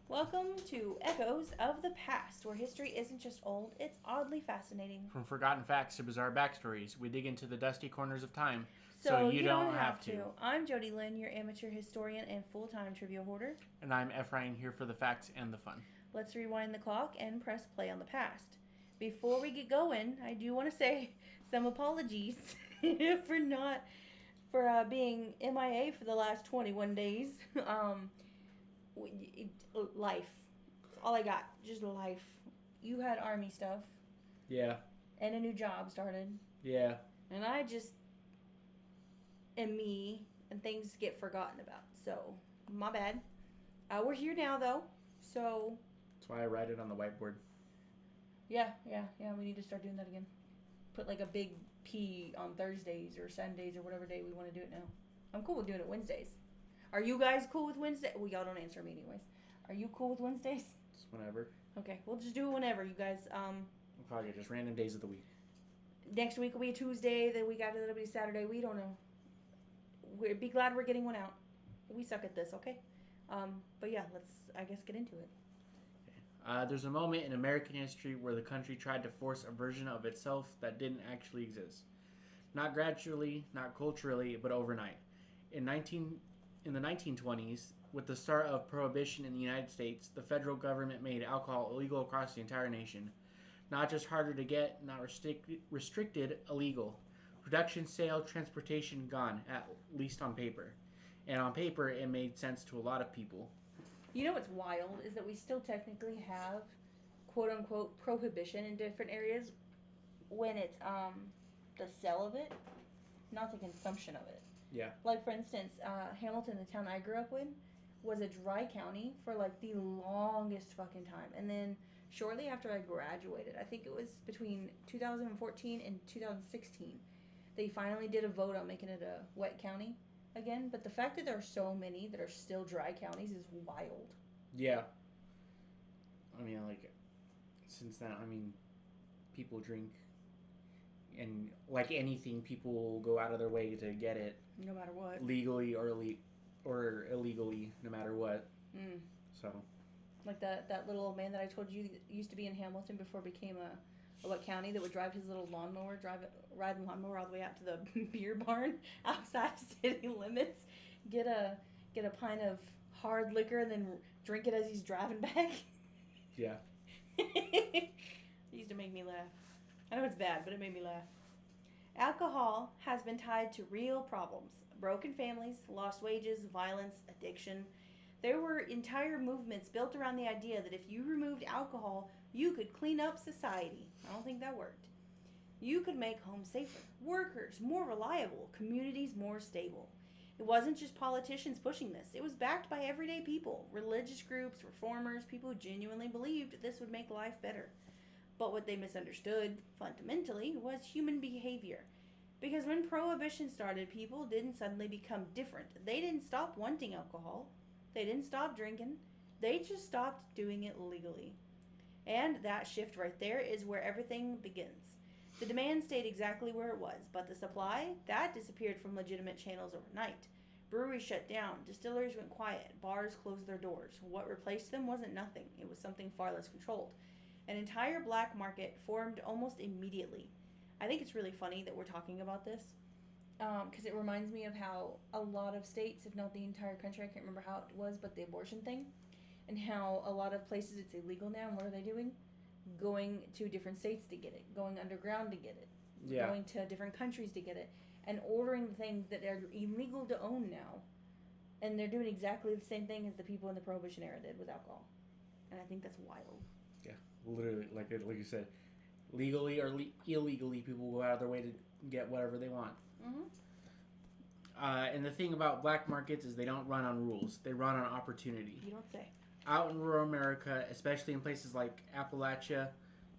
Welcome to Echoes of the Past, where history isn't just old, it's oddly fascinating. From forgotten facts to bizarre backstories, we dig into the dusty corners of time So you don't have to. I'm Jody Lynn, your amateur historian and full-time trivia hoarder. And I'm Ephraim, here for the facts and the fun. Let's rewind the clock and press play on the past. Before we get going, I do want to say some apologies for being MIA for the last 21 days. Life. That's all I got. Just life. You had army stuff. Yeah. And a new job started. Yeah. And I just am me, and things get forgotten about. So, my bad. We're here now, though. So. That's why I write it on the whiteboard. Yeah. We need to start doing that again. Put like a big P on Thursdays or Sundays or whatever day we want to do it now. I'm cool with doing it Wednesdays. Are you guys cool with Wednesday? Well, y'all don't answer me anyways. Are you cool with Wednesdays? Just whenever. Okay, we'll just do it whenever, you guys. We'll probably just random days of the week. Next week will be a Tuesday. The week after that'll be Saturday. We don't know. We'll be glad we're getting one out. We suck at this, okay? But yeah, let's, I guess, get into it. There's a moment in American history where the country tried to force a version of itself that didn't actually exist. Not gradually, not culturally, but overnight. In the 1920s, with the start of Prohibition in the United States, the federal government made alcohol illegal across the entire nation. Not just harder to get, not restricted, illegal. Production, sale, transportation gone, at least on paper. And on paper, it made sense to a lot of people. You know what's wild is that we still technically have quote-unquote prohibition in different areas when it's the sale of it, not the consumption of it. Yeah. Like, for instance, Hamilton, the town I grew up in, was a dry county for, like, the longest fucking time. And then shortly after I graduated, I think it was between 2014 and 2016, they finally did a vote on making it a wet county again. But the fact that there are so many that are still dry counties is wild. Yeah. I mean, like, since then, I mean, people drink. And like anything, people will go out of their way to get it. No matter what. Legally or illegally, no matter what. So. Like that little old man that I told you that used to be in Hamilton before it became a wet county that would drive his little lawnmower, ride the lawnmower all the way out to the beer barn outside city limits, get a pint of hard liquor and then drink it as he's driving back. Yeah. It used to make me laugh. I know it's bad, but it made me laugh. Alcohol has been tied to real problems. Broken families, lost wages, violence, addiction. There were entire movements built around the idea that if you removed alcohol, you could clean up society. I don't think that worked. You could make homes safer, workers more reliable, communities more stable. It wasn't just politicians pushing this. It was backed by everyday people, religious groups, reformers, people who genuinely believed this would make life better. But what they misunderstood, fundamentally, was human behavior. Because when Prohibition started, people didn't suddenly become different. They didn't stop wanting alcohol. They didn't stop drinking. They just stopped doing it legally. And that shift right there is where everything begins. The demand stayed exactly where it was, but the supply, that disappeared from legitimate channels overnight. Breweries shut down, distilleries went quiet, bars closed their doors. What replaced them wasn't nothing. It was something far less controlled. An entire black market formed almost immediately. I think it's really funny that we're talking about this because it reminds me of how a lot of states, if not the entire country, I can't remember how it was, but the abortion thing, and how a lot of places it's illegal now, and what are they doing? Going to different states to get it, going underground to get it, going to different countries to get it, and ordering things that are illegal to own now. And they're doing exactly the same thing as the people in the Prohibition era did with alcohol. And I think that's wild. Yeah, literally, like you said, legally or illegally, people go out of their way to get whatever they want. Mm-hmm. And the thing about black markets is they don't run on rules; they run on opportunity. You don't say. Out in rural America, especially in places like Appalachia,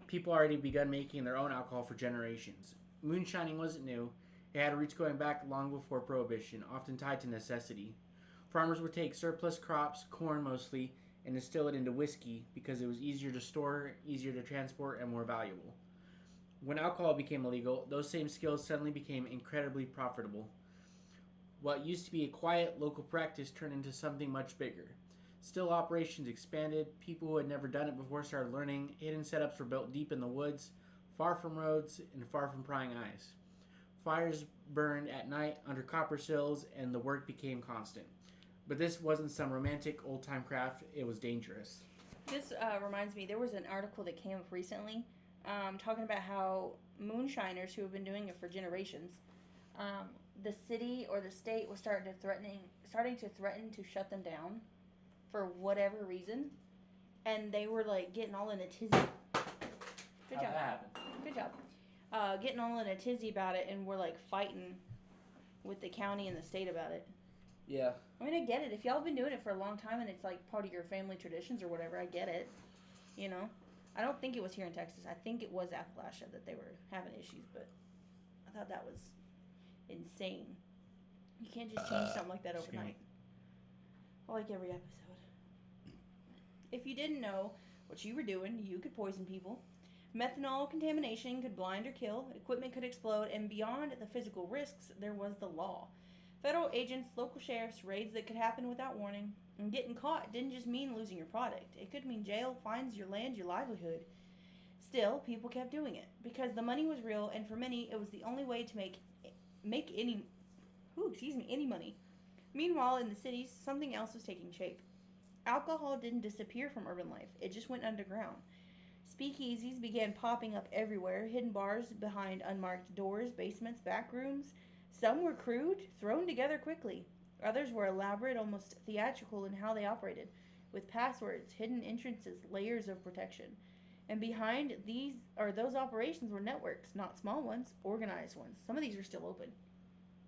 people already begun making their own alcohol for generations. Moonshining wasn't new; it had roots going back long before Prohibition, often tied to necessity. Farmers would take surplus crops, corn mostly, and distill it into whiskey because it was easier to store, easier to transport, and more valuable. When alcohol became illegal, those same skills suddenly became incredibly profitable. What used to be a quiet local practice turned into something much bigger. Still, operations expanded. People who had never done it before started learning. Hidden setups were built deep in the woods, far from roads and far from prying eyes. Fires burned at night under copper sills, and the work became constant. But this wasn't some romantic old-time craft. It was dangerous. This reminds me, there was an article that came up recently talking about how moonshiners who have been doing it for generations, the city or the state was starting to threaten to shut them down for whatever reason, and they were like getting all in a tizzy. Good job. That happened? Good job. Getting all in a tizzy about it, and we're like fighting with the county and the state about it. Yeah. I mean, I get it. If y'all have been doing it for a long time and it's like part of your family traditions or whatever, I get it. You know? I don't think it was here in Texas. I think it was Appalachia that they were having issues, but I thought that was insane. You can't just change something like that overnight. I like every episode. If you didn't know what you were doing, you could poison people. Methanol contamination could blind or kill. Equipment could explode. And beyond the physical risks, there was the law. Federal agents, local sheriffs, raids that could happen without warning. And getting caught didn't just mean losing your product. It could mean jail, fines, your land, your livelihood. Still, people kept doing it because the money was real, and for many, it was the only way to make any money. Meanwhile, in the cities, something else was taking shape. Alcohol didn't disappear from urban life. It just went underground. Speakeasies began popping up everywhere, hidden bars behind unmarked doors, basements, back rooms. Some were crude, thrown together quickly. Others were elaborate, almost theatrical in how they operated, with passwords, hidden entrances, layers of protection. And behind those operations were networks, not small ones, organized ones. Some of these are still open.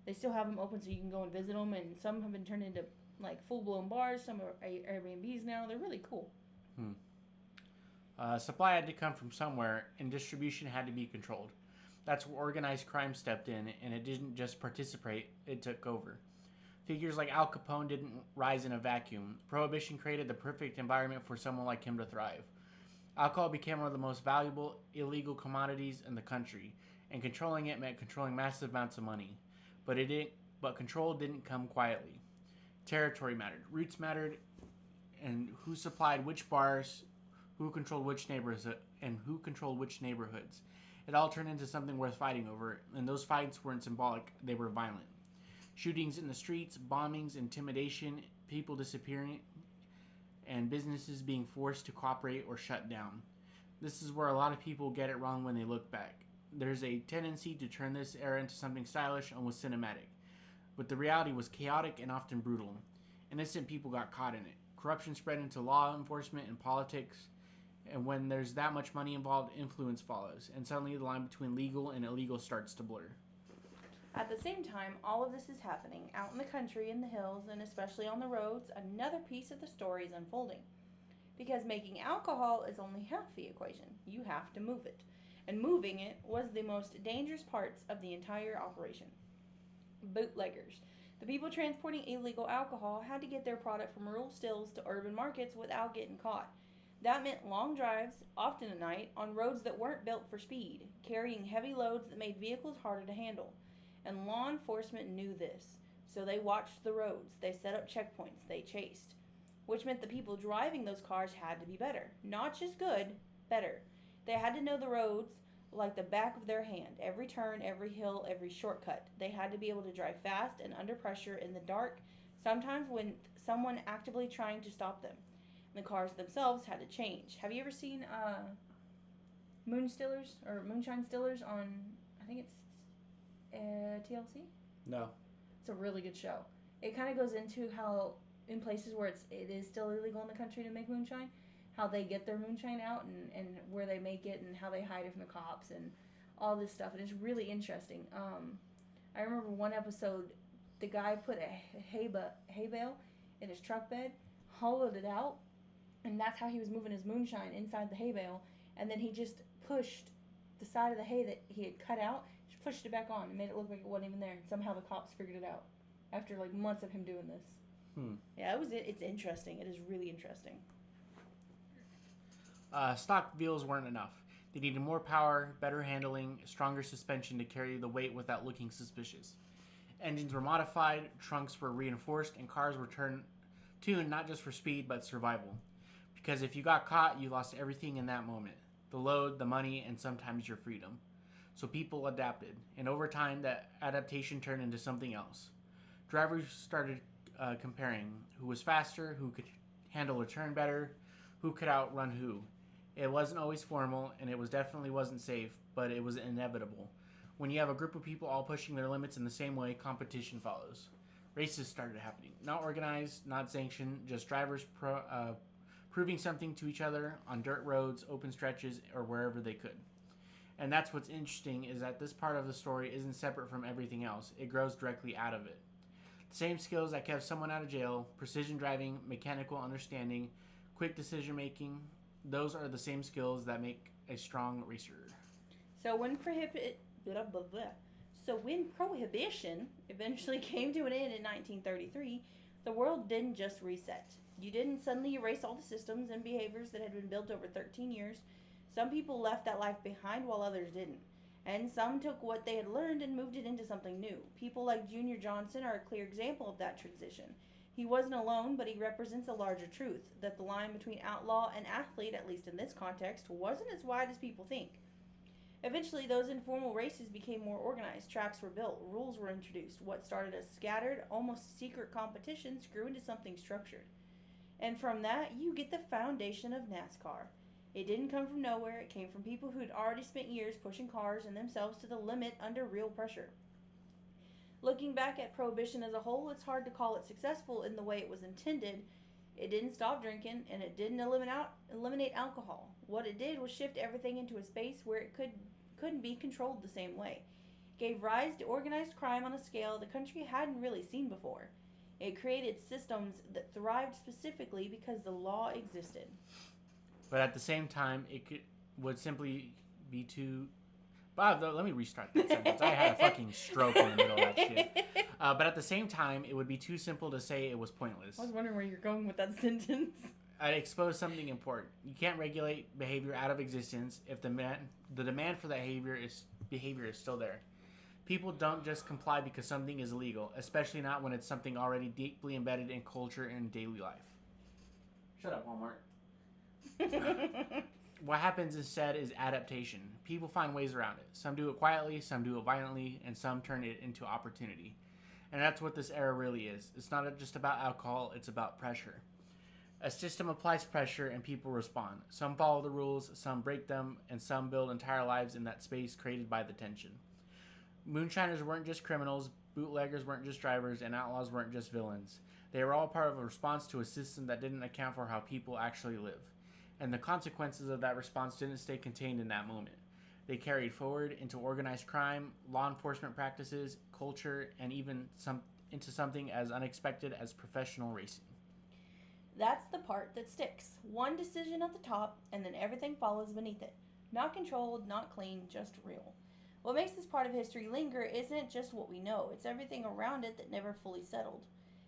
They still have them open so you can go and visit them, and some have been turned into like full-blown bars. Some are Airbnbs now. They're really cool. Supply had to come from somewhere, and distribution had to be controlled. That's where organized crime stepped in, and it didn't just participate, it took over. Figures like Al Capone didn't rise in a vacuum. Prohibition created the perfect environment for someone like him to thrive. Alcohol became one of the most valuable illegal commodities in the country, and controlling it meant controlling massive amounts of money. But control didn't come quietly. Territory mattered, roots mattered, and who supplied which bars, who controlled which neighborhoods, and who controlled which neighborhoods. It all turned into something worth fighting over, and those fights weren't symbolic, they were violent. Shootings in the streets, bombings, intimidation, people disappearing, and businesses being forced to cooperate or shut down. This is where a lot of people get it wrong when they look back. There's a tendency to turn this era into something stylish, almost cinematic. But the reality was chaotic and often brutal. Innocent people got caught in it. Corruption spread into law enforcement and politics. And when there's that much money involved, influence follows. And suddenly the line between legal and illegal starts to blur. At the same time, all of this is happening out in the country, in the hills, and especially on the roads. Another piece of the story is unfolding. Because making alcohol is only half the equation. You have to move it. And moving it was the most dangerous parts of the entire operation. Bootleggers. The people transporting illegal alcohol had to get their product from rural stills to urban markets without getting caught. That meant long drives, often at night, on roads that weren't built for speed, carrying heavy loads that made vehicles harder to handle. And law enforcement knew this, so they watched the roads, they set up checkpoints, they chased. Which meant the people driving those cars had to be better. Not just good, better. They had to know the roads like the back of their hand. Every turn, every hill, every shortcut. They had to be able to drive fast and under pressure in the dark, sometimes with someone actively trying to stop them. The cars themselves had to change. Have you ever seen moonshine stillers on, I think it's TLC? No. It's a really good show. It kind of goes into how in places where it is still illegal in the country to make moonshine, how they get their moonshine out and where they make it and how they hide it from the cops and all this stuff. And it's really interesting. I remember one episode, the guy put a hay bale in his truck bed, hollowed it out, and that's how he was moving his moonshine inside the hay bale. And then he just pushed the side of the hay that he had cut out, just pushed it back on and made it look like it wasn't even there. And somehow the cops figured it out after like months of him doing this. Yeah, it's interesting. It is really interesting. Stock wheels weren't enough. They needed more power, better handling, stronger suspension to carry the weight without looking suspicious. Engines were modified, trunks were reinforced, and cars were turned tuned not just for speed but survival. Because if you got caught, you lost everything in that moment: the load, the money, and sometimes your freedom. So people adapted, and over time, that adaptation turned into something else. Drivers started comparing who was faster, who could handle a turn better, who could outrun who. It wasn't always formal, and it was definitely wasn't safe, but it was inevitable. When you have a group of people all pushing their limits in the same way, competition follows. Races started happening. Not organized, not sanctioned, just drivers proving something to each other on dirt roads, open stretches, or wherever they could. And that's what's interesting, is that this part of the story isn't separate from everything else. It grows directly out of it. The same skills that kept someone out of jail, precision driving, mechanical understanding, quick decision making, those are the same skills that make a strong racer. So when Prohibition eventually came to an end in 1933, the world didn't just reset. You didn't suddenly erase all the systems and behaviors that had been built over 13 years. Some people left that life behind while others didn't. And some took what they had learned and moved it into something new. People like Junior Johnson are a clear example of that transition. He wasn't alone, but he represents a larger truth, that the line between outlaw and athlete, at least in this context, wasn't as wide as people think. Eventually, those informal races became more organized. Tracks were built, rules were introduced. What started as scattered, almost secret competitions grew into something structured. And from that, you get the foundation of NASCAR. It didn't come from nowhere. It came from people who'd already spent years pushing cars and themselves to the limit under real pressure. Looking back at Prohibition as a whole, it's hard to call it successful in the way it was intended. It didn't stop drinking, and it didn't eliminate alcohol. What it did was shift everything into a space where it couldn't be controlled the same way. It gave rise to organized crime on a scale the country hadn't really seen before. It created systems that thrived specifically because the law existed. But at the same time, would simply be too... Bob, let me restart that sentence. I had a fucking stroke in the middle of that shit. But at the same time, it would be too simple to say it was pointless. I was wondering where you're going with that sentence. I'd expose something important. You can't regulate behavior out of existence if the demand for that behavior is still there. People don't just comply because something is illegal, especially not when it's something already deeply embedded in culture and daily life. Shut up, Walmart. What happens instead is adaptation. People find ways around it. Some do it quietly, some do it violently, and some turn it into opportunity. And that's what this era really is. It's not just about alcohol, it's about pressure. A system applies pressure and people respond. Some follow the rules, some break them, and some build entire lives in that space created by the tension. Moonshiners weren't just criminals, bootleggers weren't just drivers, and outlaws weren't just villains. They were all part of a response to a system that didn't account for how people actually live. And the consequences of that response didn't stay contained in that moment. They carried forward into organized crime, law enforcement practices, culture, and even into something as unexpected as professional racing. That's the part that sticks. One decision at the top, and then everything follows beneath it. Not controlled, not clean, just real. What makes this part of history linger isn't just what we know, it's everything around it that never fully settled.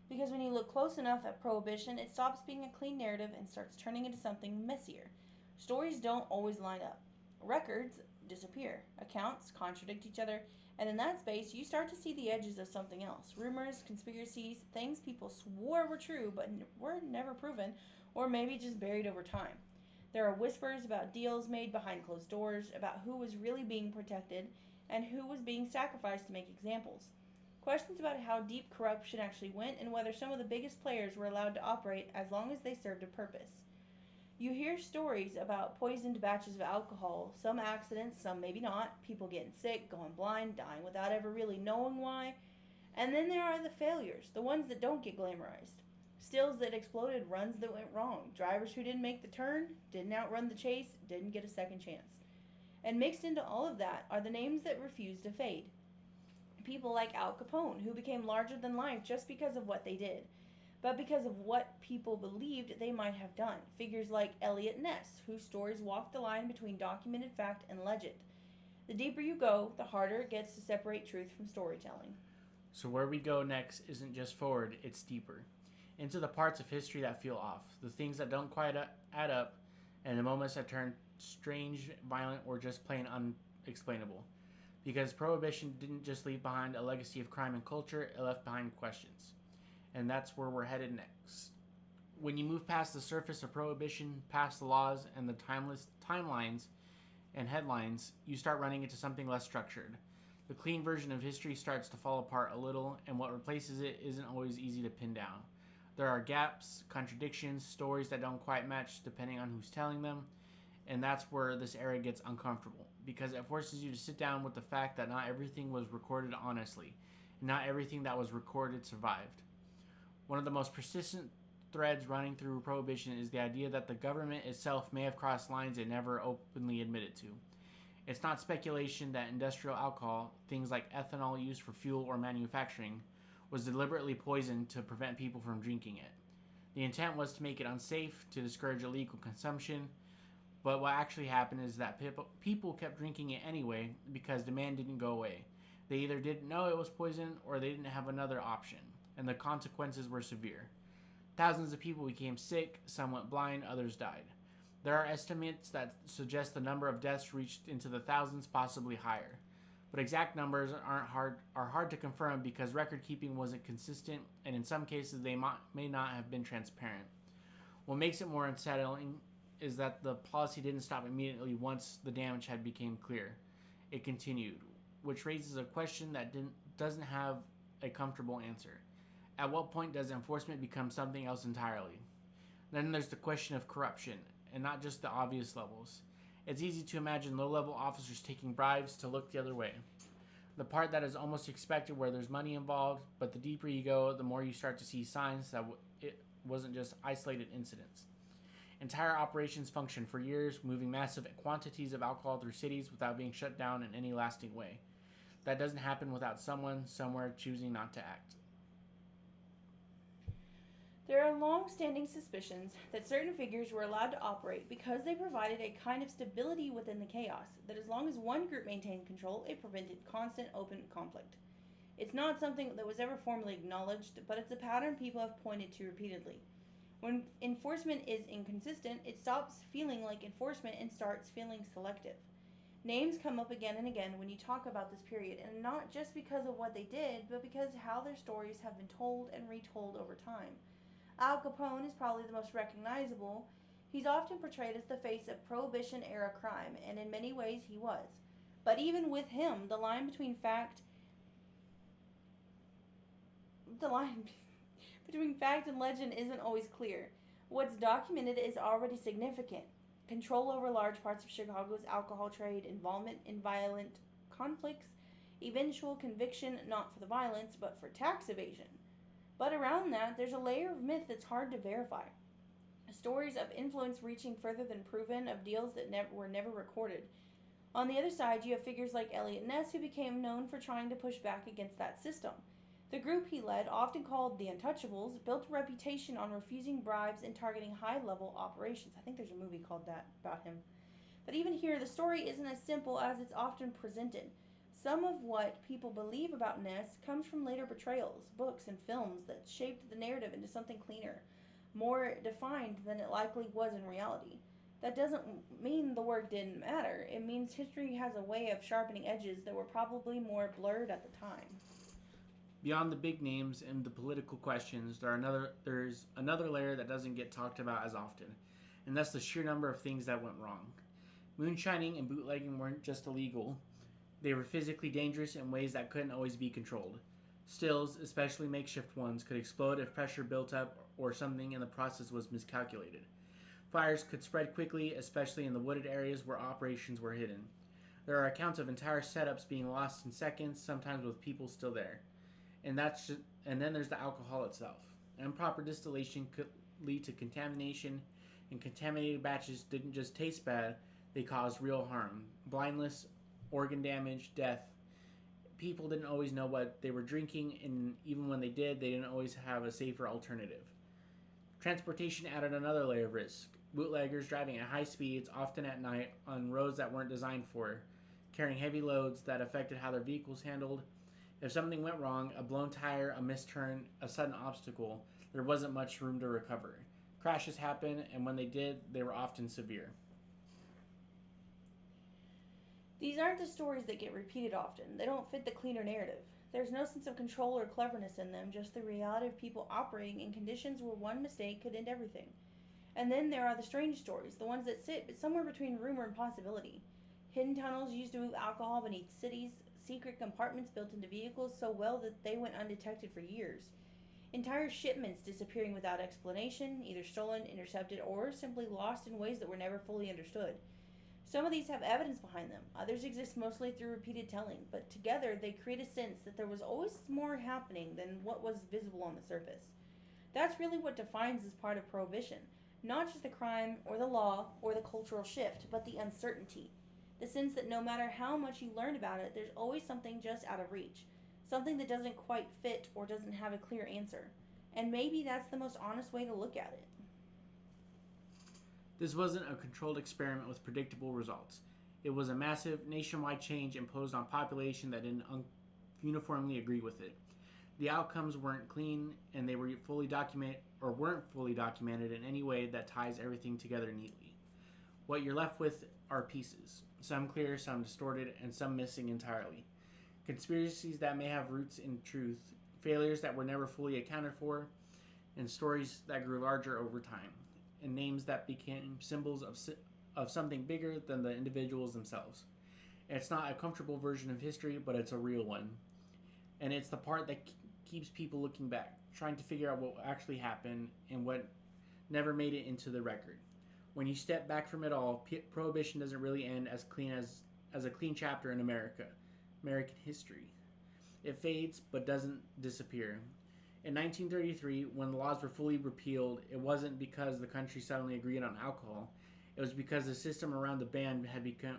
Because when you look close enough at Prohibition, it stops being a clean narrative and starts turning into something messier. Stories don't always line up. Records disappear. Accounts contradict each other. And in that space, you start to see the edges of something else. Rumors, conspiracies, things people swore were true but were never proven, or maybe just buried over time. There are whispers about deals made behind closed doors, about who was really being protected, and who was being sacrificed to make examples. Questions about how deep corruption actually went and whether some of the biggest players were allowed to operate as long as they served a purpose. You hear stories about poisoned batches of alcohol, some accidents, some maybe not, people getting sick, going blind, dying without ever really knowing why. And then there are the failures, the ones that don't get glamorized. Stills that exploded, runs that went wrong, drivers who didn't make the turn, didn't outrun the chase, didn't get a second chance. And mixed into all of that are the names that refuse to fade. People like Al Capone, who became larger than life just because of what they did, but because of what people believed they might have done. Figures like Elliot Ness, whose stories walk the line between documented fact and legend. The deeper you go, the harder it gets to separate truth from storytelling. So where we go next isn't just forward, it's deeper. Into the parts of history that feel off, the things that don't quite add up, and the moments that turn strange, violent, or just plain unexplainable. Because Prohibition didn't just leave behind a legacy of crime and culture, it left behind questions. And that's where we're headed next. When you move past the surface of prohibition, past the laws and the timeless timelines and headlines, you start running into something less structured. The clean version of history starts to fall apart a little, and what replaces it isn't always easy to pin down. There are gaps, contradictions, stories that don't quite match depending on who's telling them, and that's where this era gets uncomfortable, because it forces you to sit down with the fact that not everything was recorded honestly, and not everything that was recorded survived. One of the most persistent threads running through Prohibition is the idea that the government itself may have crossed lines it never openly admitted to. It's not speculation that industrial alcohol, things like ethanol used for fuel or manufacturing, was deliberately poisoned to prevent people from drinking it. The intent was to make it unsafe, to discourage illegal consumption, but what actually happened is that people kept drinking it anyway because demand didn't go away. They either didn't know it was poison or they didn't have another option, and the consequences were severe. Thousands of people became sick, some went blind, others died. There are estimates that suggest the number of deaths reached into the thousands, possibly higher. But exact numbers are hard to confirm because record keeping wasn't consistent, and in some cases they may not have been transparent. What makes it more unsettling is that the policy didn't stop immediately once the damage had become clear. It continued, which raises a question that doesn't have a comfortable answer. At what point does enforcement become something else entirely? Then there's the question of corruption, and not just the obvious levels. It's easy to imagine low-level officers taking bribes to look the other way. The part that is almost expected where there's money involved, but the deeper you go, the more you start to see signs that it wasn't just isolated incidents. Entire operations functioned for years, moving massive quantities of alcohol through cities without being shut down in any lasting way. That doesn't happen without someone, somewhere, choosing not to act. There are long-standing suspicions that certain figures were allowed to operate because they provided a kind of stability within the chaos, that as long as one group maintained control, it prevented constant open conflict. It's not something that was ever formally acknowledged, but it's a pattern people have pointed to repeatedly. When enforcement is inconsistent, it stops feeling like enforcement and starts feeling selective. Names come up again and again when you talk about this period, and not just because of what they did, but because how their stories have been told and retold over time. Al Capone is probably the most recognizable. He's often portrayed as the face of Prohibition-era crime, and in many ways he was. But even with him, the line between fact and legend isn't always clear. What's documented is already significant. Control over large parts of Chicago's alcohol trade, involvement in violent conflicts, eventual conviction not for the violence, but for tax evasion. But around that, there's a layer of myth that's hard to verify. Stories of influence reaching further than proven, of deals that were never recorded. On the other side, you have figures like Eliot Ness, who became known for trying to push back against that system. The group he led, often called the Untouchables, built a reputation on refusing bribes and targeting high-level operations. I think there's a movie called that about him. But even here, the story isn't as simple as it's often presented. Some of what people believe about Ness comes from later portrayals, books, and films that shaped the narrative into something cleaner, more defined than it likely was in reality. That doesn't mean the work didn't matter. It means history has a way of sharpening edges that were probably more blurred at the time. Beyond the big names and the political questions, there's another layer that doesn't get talked about as often, and that's the sheer number of things that went wrong. Moonshining and bootlegging weren't just illegal. They were physically dangerous in ways that couldn't always be controlled. Stills, especially makeshift ones, could explode if pressure built up or something in the process was miscalculated. Fires could spread quickly, especially in the wooded areas where operations were hidden. There are accounts of entire setups being lost in seconds, sometimes with people still there. And then there's the alcohol itself. Improper distillation could lead to contamination, and contaminated batches didn't just taste bad, they caused real harm. Blindness, organ damage, death. People didn't always know what they were drinking, and even when they did, they didn't always have a safer alternative. Transportation added another layer of risk. Bootleggers driving at high speeds, often at night, on roads that weren't designed for, carrying heavy loads that affected how their vehicles handled. If something went wrong, a blown tire, a misturn, a sudden obstacle, there wasn't much room to recover. Crashes happened, and when they did, they were often severe. These aren't the stories that get repeated often. They don't fit the cleaner narrative. There's no sense of control or cleverness in them, just the reality of people operating in conditions where one mistake could end everything. And then there are the strange stories, the ones that sit somewhere between rumor and possibility. Hidden tunnels used to move alcohol beneath cities, secret compartments built into vehicles so well that they went undetected for years. Entire shipments disappearing without explanation, either stolen, intercepted, or simply lost in ways that were never fully understood. Some of these have evidence behind them, others exist mostly through repeated telling, but together they create a sense that there was always more happening than what was visible on the surface. That's really what defines this part of Prohibition. Not just the crime or the law or the cultural shift, but the uncertainty. The sense that no matter how much you learn about it, there's always something just out of reach. Something that doesn't quite fit or doesn't have a clear answer. And maybe that's the most honest way to look at it. This wasn't a controlled experiment with predictable results. It was a massive nationwide change imposed on a population that didn't uniformly agree with it. The outcomes weren't clean, and they weren't fully documented in any way that ties everything together neatly. What you're left with are pieces, some clear, some distorted, and some missing entirely. Conspiracies that may have roots in truth, failures that were never fully accounted for, and stories that grew larger over time, and names that became symbols of something bigger than the individuals themselves. It's not a comfortable version of history, but it's a real one. And it's the part that keeps people looking back, trying to figure out what actually happened and what never made it into the record. When you step back from it all, Prohibition doesn't really end as a clean chapter in American history. It fades, but doesn't disappear. In 1933, when the laws were fully repealed, it wasn't because the country suddenly agreed on alcohol. It was because the system around the ban had become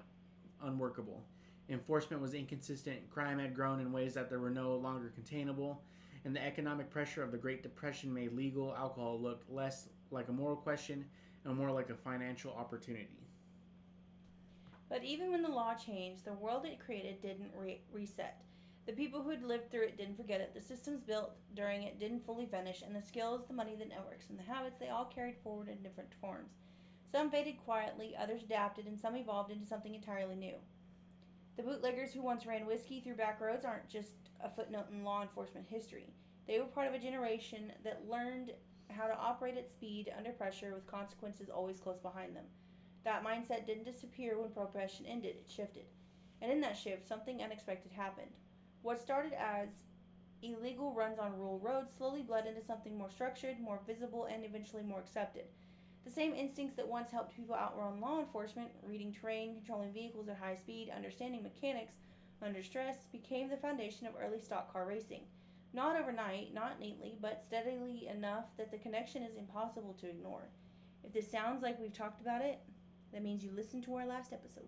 unworkable. Enforcement was inconsistent, crime had grown in ways that were no longer containable, and the economic pressure of the Great Depression made legal alcohol look less like a moral question and more like a financial opportunity. But even when the law changed, the world it created didn't reset. The people who had lived through it didn't forget it, the systems built during it didn't fully vanish, and the skills, the money, the networks, and the habits they all carried forward in different forms. Some faded quietly, others adapted, and some evolved into something entirely new. The bootleggers who once ran whiskey through back roads aren't just a footnote in law enforcement history. They were part of a generation that learned how to operate at speed under pressure with consequences always close behind them. That mindset didn't disappear when Prohibition ended, it shifted. And in that shift, something unexpected happened. What started as illegal runs on rural roads slowly bled into something more structured, more visible, and eventually more accepted. The same instincts that once helped people outrun law enforcement, reading terrain, controlling vehicles at high speed, understanding mechanics under stress, became the foundation of early stock car racing. Not overnight, not neatly, but steadily enough that the connection is impossible to ignore. If this sounds like we've talked about it, that means you listened to our last episode.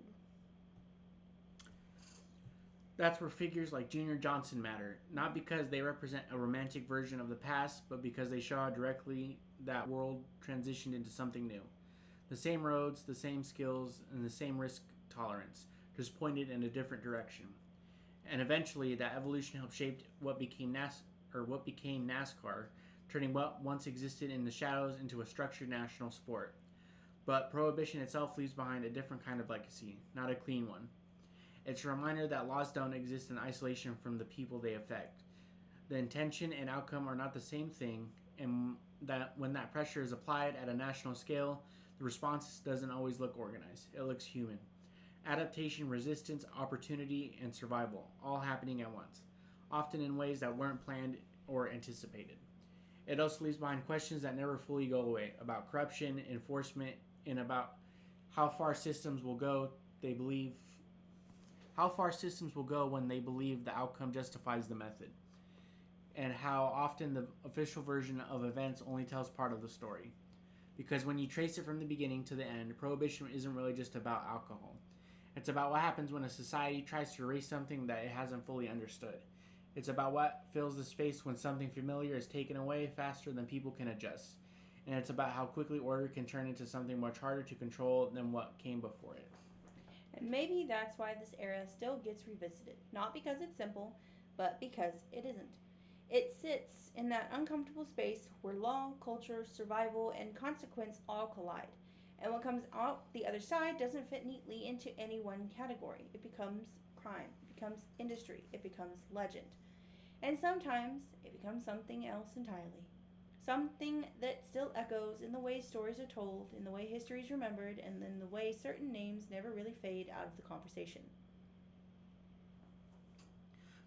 That's where figures like Junior Johnson matter, not because they represent a romantic version of the past, but because they show how directly that world transitioned into something new. The same roads, the same skills, and the same risk tolerance, just pointed in a different direction. And eventually, that evolution helped shape what became NASCAR, turning what once existed in the shadows into a structured national sport. But Prohibition itself leaves behind a different kind of legacy, not a clean one. It's a reminder that laws don't exist in isolation from the people they affect. The intention and outcome are not the same thing, and that when that pressure is applied at a national scale, the response doesn't always look organized. It looks human. Adaptation, resistance, opportunity, and survival, all happening at once, often in ways that weren't planned or anticipated. It also leaves behind questions that never fully go away about corruption, enforcement, and about how far systems will go when they believe the outcome justifies the method, and how often the official version of events only tells part of the story. Because when you trace it from the beginning to the end, Prohibition isn't really just about alcohol. It's about what happens when a society tries to erase something that it hasn't fully understood. It's about what fills the space when something familiar is taken away faster than people can adjust. And it's about how quickly order can turn into something much harder to control than what came before it. And maybe that's why this era still gets revisited. Not because it's simple, but because it isn't. It sits in that uncomfortable space where law, culture, survival, and consequence all collide. And what comes out the other side doesn't fit neatly into any one category. It becomes crime, it becomes industry, it becomes legend. And sometimes it becomes something else entirely. Something that still echoes in the way stories are told, in the way history is remembered, and in the way certain names never really fade out of the conversation.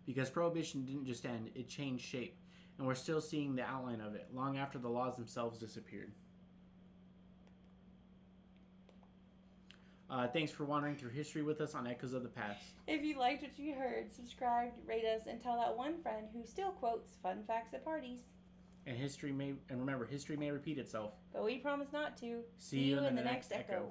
Because Prohibition didn't just end, it changed shape, and we're still seeing the outline of it long after the laws themselves disappeared. Thanks for wandering through history with us on Echoes of the Past. If you liked what you heard, subscribe, rate us, and tell that one friend who still quotes fun facts at parties. And remember, history may repeat itself. But we promise not to. See you in the next Echo.